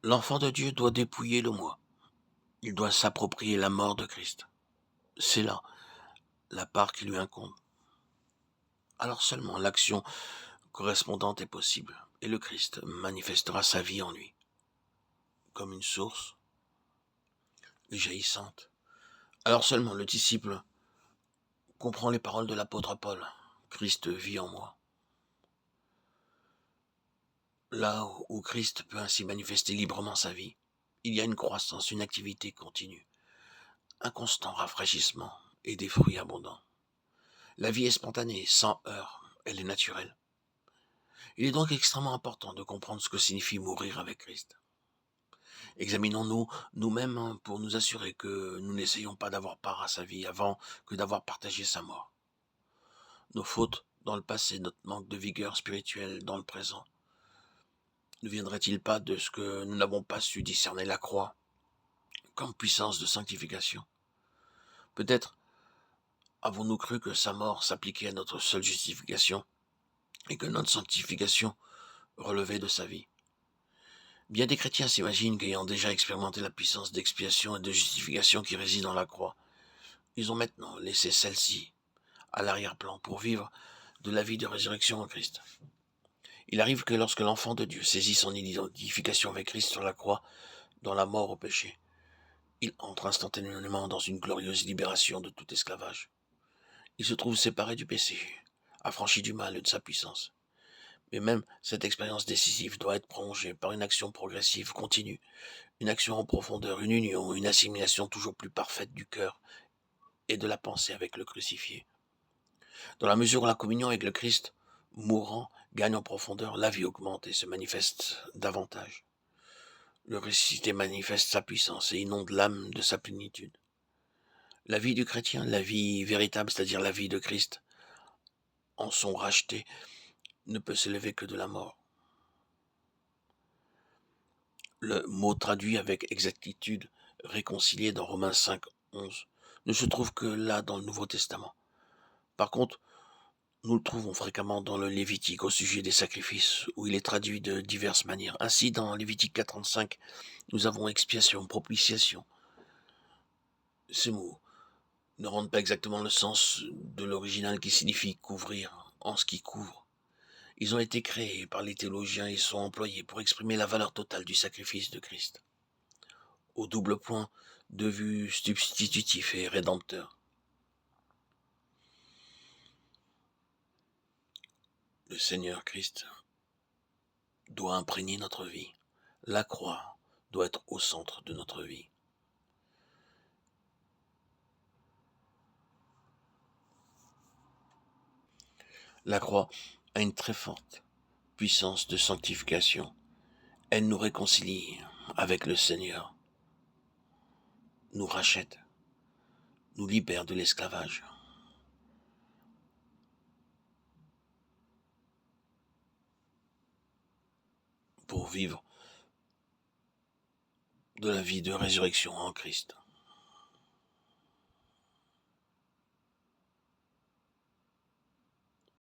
L'enfant de Dieu doit dépouiller le moi. Il doit s'approprier la mort de Christ. C'est là la part qui lui incombe. Alors seulement l'action correspondante est possible, et le Christ manifestera sa vie en lui, comme une source jaillissante. Alors seulement le disciple comprend les paroles de l'apôtre Paul. Christ vit en moi. Là où Christ peut ainsi manifester librement sa vie, il y a une croissance, une activité continue, un constant rafraîchissement et des fruits abondants. La vie est spontanée, sans heurts, elle est naturelle. Il est donc extrêmement important de comprendre ce que signifie mourir avec Christ. Examinons-nous nous-mêmes pour nous assurer que nous n'essayons pas d'avoir part à sa vie avant que d'avoir partagé sa mort. Nos fautes dans le passé, notre manque de vigueur spirituelle dans le présent, ne viendrait-il pas de ce que nous n'avons pas su discerner la croix comme puissance de sanctification? Peut-être avons-nous cru que sa mort s'appliquait à notre seule justification et que notre sanctification relevait de sa vie. Bien des chrétiens s'imaginent qu'ayant déjà expérimenté la puissance d'expiation et de justification qui réside dans la croix, ils ont maintenant laissé celle-ci à l'arrière-plan pour vivre de la vie de résurrection en Christ. Il arrive que lorsque l'enfant de Dieu saisit son identification avec Christ sur la croix, dans la mort au péché, il entre instantanément dans une glorieuse libération de tout esclavage. Il se trouve séparé du péché, affranchi du mal et de sa puissance. Mais même cette expérience décisive doit être prolongée par une action progressive, continue, une action en profondeur, une union, une assimilation toujours plus parfaite du cœur et de la pensée avec le crucifié. Dans la mesure où la communion avec le Christ, mourant, gagne en profondeur, la vie augmente et se manifeste davantage. Le ressuscité manifeste sa puissance et inonde l'âme de sa plénitude. La vie du chrétien, la vie véritable, c'est-à-dire la vie de Christ, en son racheté, ne peut s'élever que de la mort. Le mot traduit avec exactitude, réconcilié dans Romains 5, 11, ne se trouve que là dans le Nouveau Testament. Par contre, nous le trouvons fréquemment dans le Lévitique au sujet des sacrifices, où il est traduit de diverses manières. Ainsi, dans Lévitique 4:35, nous avons expiation, propitiation. Ces mots ne rendent pas exactement le sens de l'original qui signifie couvrir, en ce qui couvre. Ils ont été créés par les théologiens et sont employés pour exprimer la valeur totale du sacrifice de Christ, au double point de vue substitutif et rédempteur. Le Seigneur Christ doit imprégner notre vie. La croix doit être au centre de notre vie. La croix a une très forte puissance de sanctification. Elle nous réconcilie avec le Seigneur, nous rachète, nous libère de l'esclavage. Pour vivre de la vie de résurrection en Christ.